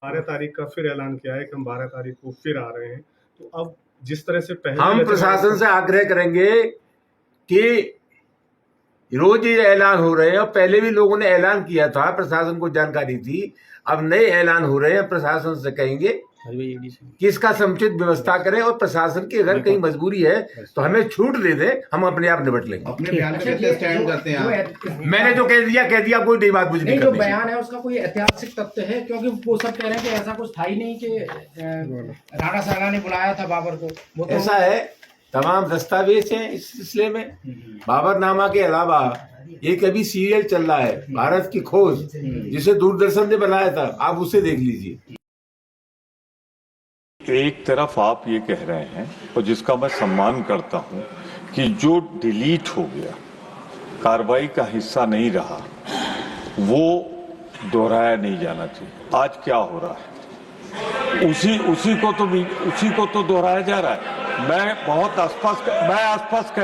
12 तारीख का फिर ऐलान किया है कि हम 12 तारीख को फिर आ रहे हैं। तो अब जिस तरह से पहले हम प्रशासन से आग्रह करेंगे कि रोज ये ऐलान हो रहे हैं, और पहले भी लोगों ने ऐलान किया था, प्रशासन को जानकारी थी, अब नए ऐलान हो रहे हैं। प्रशासन से कहेंगे कि इसका समुचित व्यवस्था करें, और प्रशासन की अगर कहीं मजबूरी है तो हमें छूट दे दे, हम अपने आप निपट लेंगे। अपने बयान पे कैसे स्टैंड करते हैं? मैंने जो कह दिया, कोई नई बात मुझे नहीं जो बयान है उसका कोई ऐतिहासिक तत्व है? क्योंकि वो सब कह रहे हैं कि ऐसा कुछ था ही नहीं कि राणा सांगा ने बुलाया था बाबर को। वो तो ऐसा है, तमाम दस्तावेज हैं इस सिलसिले में। बाबरनामा के अलावा एक अभी सीरियल चल रहा है, भारत की खोज, जिसे दूरदर्शन ने बनाया था, आप उसे देख लीजिए। एक तरफ आप ये कह रहे हैं, और जिसका मैं सम्मान करता हूं, कि जो डिलीट हो गया, कार्रवाई का हिस्सा नहीं रहा, वो दोहराया नहीं जाना चाहिए। आज क्या हो रहा है, उसी को तो दोहराया जा रहा है। मैं स्पष्ट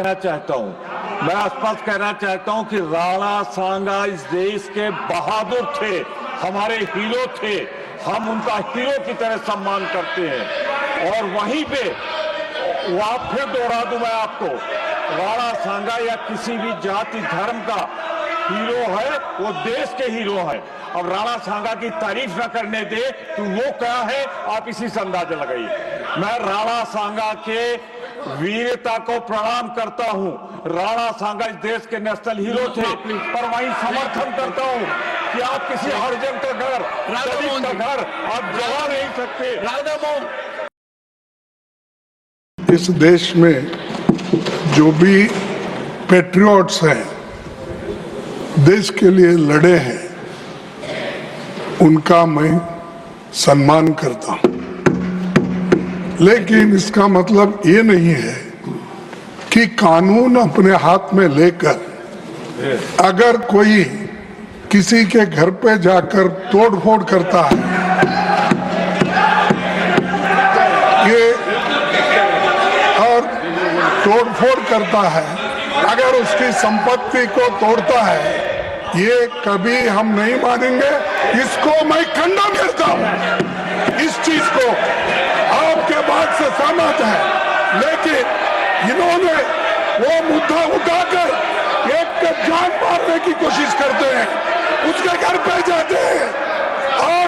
कहना चाहता हूं कि राणा सांगा इस देश के बहादुर थे, हमारे हीरो थे, हम उनका हीरो की तरह सम्मान करते हैं। और वहीं पे आप फिर दोहरा दूं मैं आपको, राणा सांगा या किसी भी जाति धर्म का हीरो है, वो देश के हीरो है। अब राणा सांगा की तारीफ न करने दे तो वो क्या है, आप इसी से अंदाजा लगाइए। मैं राणा सांगा के वीरता को प्रणाम करता हूं। राणा सांगा इस देश के नेशनल हीरो थे, पर वहीं समर्थन करता हूं कि आप किसी हरिजन का घर, दलित का घर आप जला नहीं सकते। इस देश में जो भी पैट्रियट्स हैं, देश के लिए लड़े हैं, उनका मैं सम्मान करता हूं। लेकिन इसका मतलब ये नहीं है कि कानून अपने हाथ में लेकर अगर कोई किसी के घर पे जाकर तोड़फोड़ करता है, ये और तोड़फोड़ करता है, अगर उसकी संपत्ति को तोड़ता है, ये कभी हम नहीं मानेंगे। इसको मैं खंडन करता हूं। इस चीज को आपके बात से सहमत है, लेकिन इन्होंने वो मुद्दा उठाकर एक जान मारने की कोशिश करते हैं, उसके घर पे जाते हैं और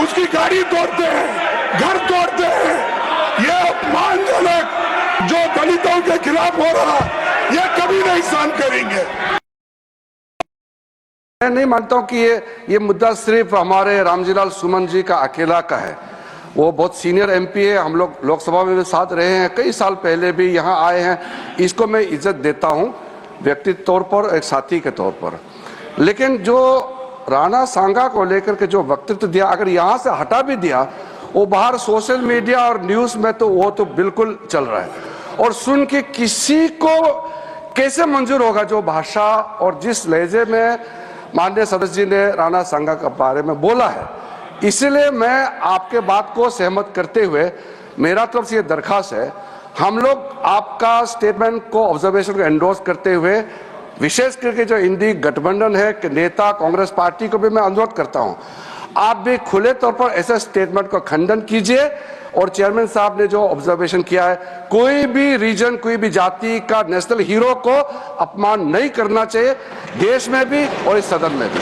उसकी गाड़ी तोड़ते हैं, घर तोड़ते हैं। ये अपमानजनक जो दलितों के खिलाफ हो रहा, ये कभी नहीं सहन करेंगे। मैं नहीं मानता हूं कि ये मुद्दा सिर्फ हमारे रामजीलाल सुमन जी का अकेला का है। वो बहुत सीनियर एमपी है, हम लोग लोकसभा में भी साथ रहे हैं, कई साल पहले भी यहाँ आए हैं। इसको मैं इज्जत देता हूँ व्यक्तिगत तौर पर, एक साथी के तौर पर। लेकिन जो राणा सांगा को लेकर के जो वक्तव्य दिया, अगर यहाँ से हटा भी दिया, वो बाहर सोशल मीडिया और न्यूज़ में तो वो तो बिल्कुल चल रहा है। और सुन के किसी को कैसे मंजूर होगा जो भाषा और जिस लहजे में माननीय सदस्य जी ने राणा सांगा के बारे में बोला है। इसलिए मैं आपके बात को सहमत करते हुए मेरा तरफ से ये दरखास्त है, हम लोग आपका स्टेटमेंट को, ऑब्जर्वेशन को एंडोर्स करते हुए, विशेष करके जो इंडी गठबंधन है कि नेता कांग्रेस पार्टी को भी मैं अनुरोध करता हूं, आप भी खुले तौर पर ऐसे स्टेटमेंट का खंडन कीजिए। और चेयरमैन साहब ने जो ऑब्जर्वेशन किया है, कोई भी रीजन, कोई भी जाति का नेशनल हीरो को अपमान नहीं करना चाहिए, देश में भी और इस सदन में भी।